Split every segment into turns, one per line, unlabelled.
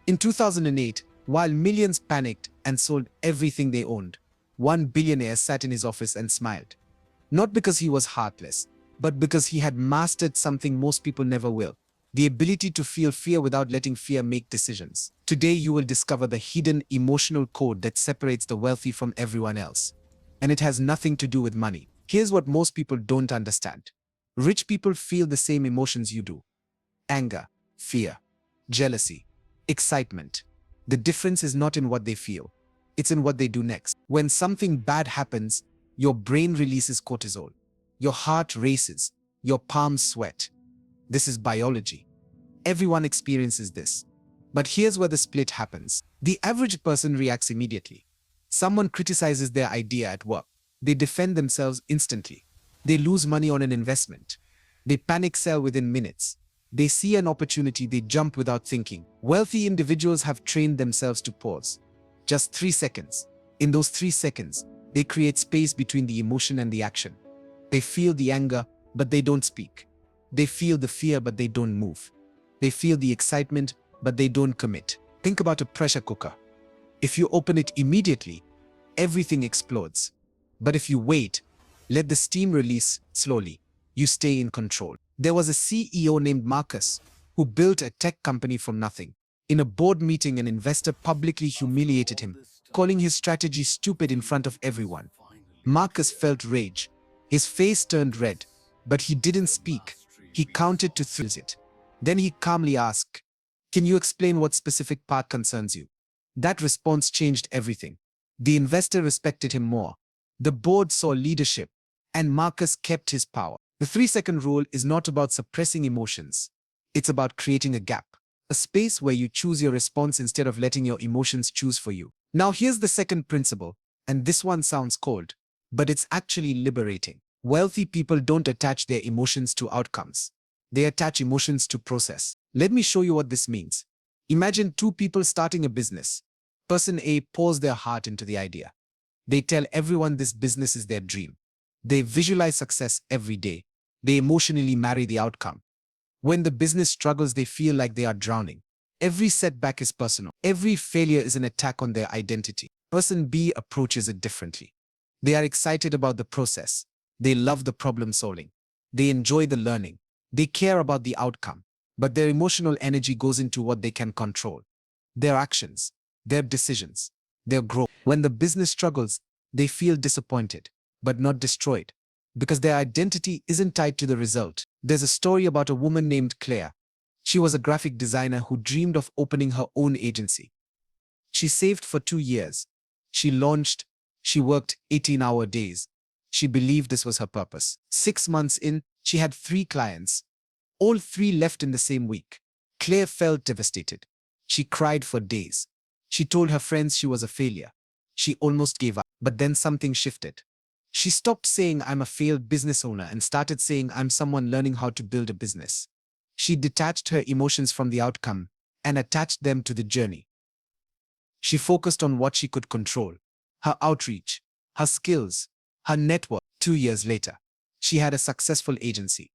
In 2008, while millions panicked and sold everything they owned, one billionaire sat in his office and smiled. Not because he was heartless, but because he had mastered something most people never will: the ability to feel fear without letting fear make decisions. Today, you will discover the hidden emotional code that separates the wealthy from everyone else. And it has nothing to do with money. Here's what most people don't understand. Rich people feel the same emotions you do: anger, fear, jealousy, excitement. The difference is not in what they feel, it's in what they do next. When something bad happens, your brain releases cortisol. Your heart races. Your palms sweat. This is biology. Everyone experiences this. But here's where the split happens. The average person reacts immediately. Someone criticizes their idea at work. They defend themselves instantly. They lose money on an investment. They panic sell within minutes. They see an opportunity, they jump without thinking. Wealthy individuals have trained themselves to pause. Just 3 seconds. In those 3 seconds, they create space between the emotion and the action. They feel the anger, but they don't speak. They feel the fear, but they don't move. They feel the excitement, but they don't commit. Think about a pressure cooker. If you open it immediately, everything explodes. But if you wait, let the steam release slowly, you stay in control. There was a CEO named Marcus who built a tech company from nothing. In a board meeting, an investor publicly humiliated him, calling his strategy stupid in front of everyone. Marcus felt rage. His face turned red, but he didn't speak. He counted to 3. Then he calmly asked, "Can you explain what specific part concerns you?" That response changed everything. The investor respected him more. The board saw leadership, and Marcus kept his power. The 3-second rule is not about suppressing emotions. It's about creating a gap, a space where you choose your response instead of letting your emotions choose for you. Now here's the second principle, and this one sounds cold, but it's actually liberating. Wealthy people don't attach their emotions to outcomes. They attach emotions to process. Let me show you what this means. Imagine 2 people starting a business. Person A pours their heart into the idea. They tell everyone this business is their dream. They visualize success every day. They emotionally marry the outcome. When the business struggles, they feel like they are drowning. Every setback is personal. Every failure is an attack on their identity. Person B approaches it differently. They are excited about the process. They love the problem solving. They enjoy the learning. They care about the outcome. But their emotional energy goes into what they can control: their actions, their decisions, their growth. When the business struggles, they feel disappointed, but not destroyed, because their identity isn't tied to the result. There's a story about a woman named Claire. She was a graphic designer who dreamed of opening her own agency. She saved for 2 years. She launched. She worked 18-hour days. She believed this was her purpose. 6 months in, she had 3 clients. All 3 left in the same week. Claire felt devastated. She cried for days. She told her friends she was a failure. She almost gave up. But then something shifted. She stopped saying, "I'm a failed business owner," and started saying, "I'm someone learning how to build a business." She detached her emotions from the outcome and attached them to the journey. She focused on what she could control: her outreach, her skills, her network. 2 years later, she had a successful agency.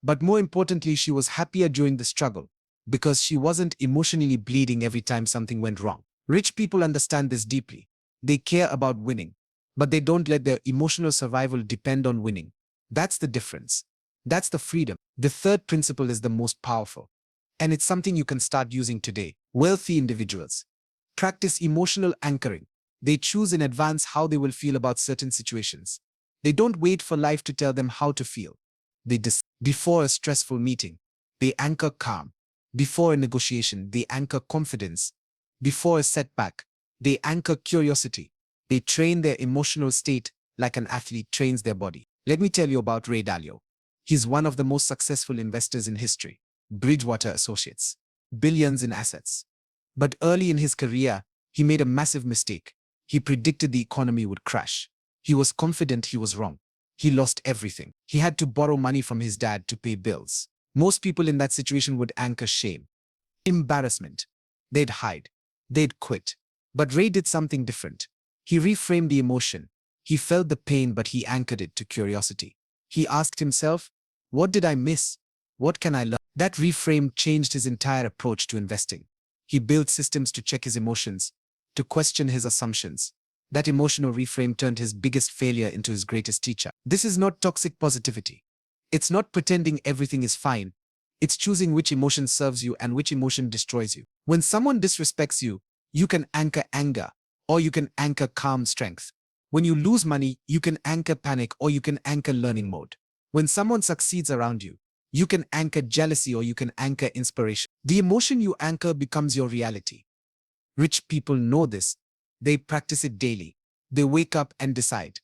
But more importantly, she was happier during the struggle because she wasn't emotionally bleeding every time something went wrong. Rich people understand this deeply. They care about winning, but they don't let their emotional survival depend on winning. That's the difference. That's the freedom. The third principle is the most powerful, and it's something you can start using today. Wealthy individuals practice emotional anchoring. They choose in advance how they will feel about certain situations. They don't wait for life to tell them how to feel. They decide. Before a stressful meeting, they anchor calm. Before a negotiation, they anchor confidence. Before a setback, they anchor curiosity. They train their emotional state like an athlete trains their body. Let me tell you about Ray Dalio. He's one of the most successful investors in history. Bridgewater Associates. Billions in assets. But early in his career, he made a massive mistake. He predicted the economy would crash. He was confident he was wrong. He lost everything. He had to borrow money from his dad to pay bills. Most people in that situation would anchor shame, embarrassment. They'd hide. They'd quit. But Ray did something different. He reframed the emotion. He felt the pain, but he anchored it to curiosity. He asked himself, "What did I miss? What can I learn?" That reframe changed his entire approach to investing. He built systems to check his emotions, to question his assumptions. That emotional reframe turned his biggest failure into his greatest teacher. This is not toxic positivity. It's not pretending everything is fine. It's choosing which emotion serves you and which emotion destroys you. When someone disrespects you, you can anchor anger, or you can anchor calm strength. When you lose money, you can anchor panic, or you can anchor learning mode. When someone succeeds around you, you can anchor jealousy, or you can anchor inspiration. The emotion you anchor becomes your reality. Rich people know this. They practice it daily. They wake up and decide,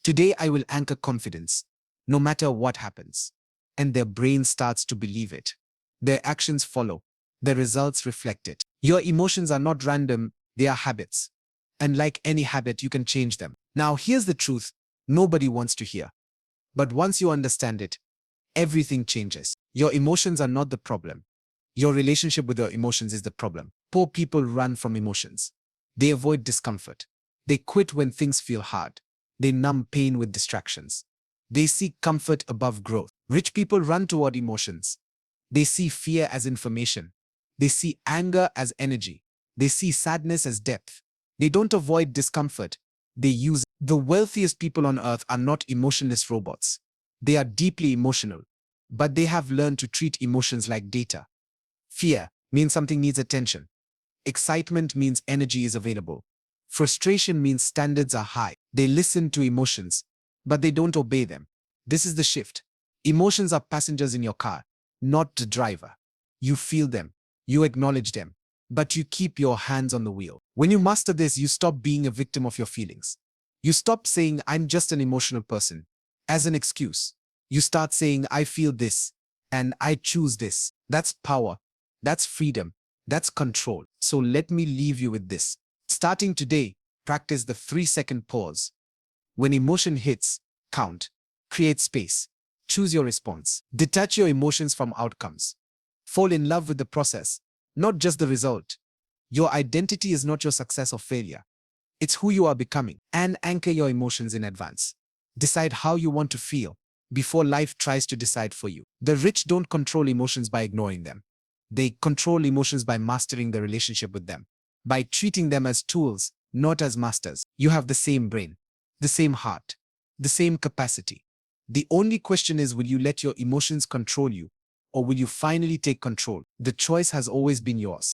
today I will anchor confidence, no matter what happens. And their brain starts to believe it. Their actions follow. Their results reflect it. Your emotions are not random, they are habits. And like any habit, you can change them. Now, here's the truth nobody wants to hear. But once you understand it, everything changes. Your emotions are not the problem. Your relationship with your emotions is the problem. Poor people run from emotions. They avoid discomfort. They quit when things feel hard. They numb pain with distractions. They seek comfort above growth. Rich people run toward emotions. They see fear as information. They see anger as energy. They see sadness as depth. They don't avoid discomfort. They use it. The wealthiest people on earth are not emotionless robots. They are deeply emotional, but they have learned to treat emotions like data. Fear means something needs attention. Excitement means energy is available. Frustration means standards are high. They listen to emotions, but they don't obey them. This is the shift. Emotions are passengers in your car, not the driver. You feel them, you acknowledge them, but you keep your hands on the wheel. When you master this, you stop being a victim of your feelings. You stop saying, I'm just an emotional person, as an excuse. You start saying, I feel this, and I choose this. That's power. That's freedom. That's control. So let me leave you with this. Starting today, practice the 3-second pause. When emotion hits, count. Create space. Choose your response. Detach your emotions from outcomes. Fall in love with the process, not just the result. Your identity is not your success or failure. It's who you are becoming. And anchor your emotions in advance. Decide how you want to feel before life tries to decide for you. The rich don't control emotions by ignoring them. They control emotions by mastering the relationship with them, by treating them as tools, not as masters. You have the same brain, the same heart, the same capacity. The only question is, will you let your emotions control you, or will you finally take control? The choice has always been yours.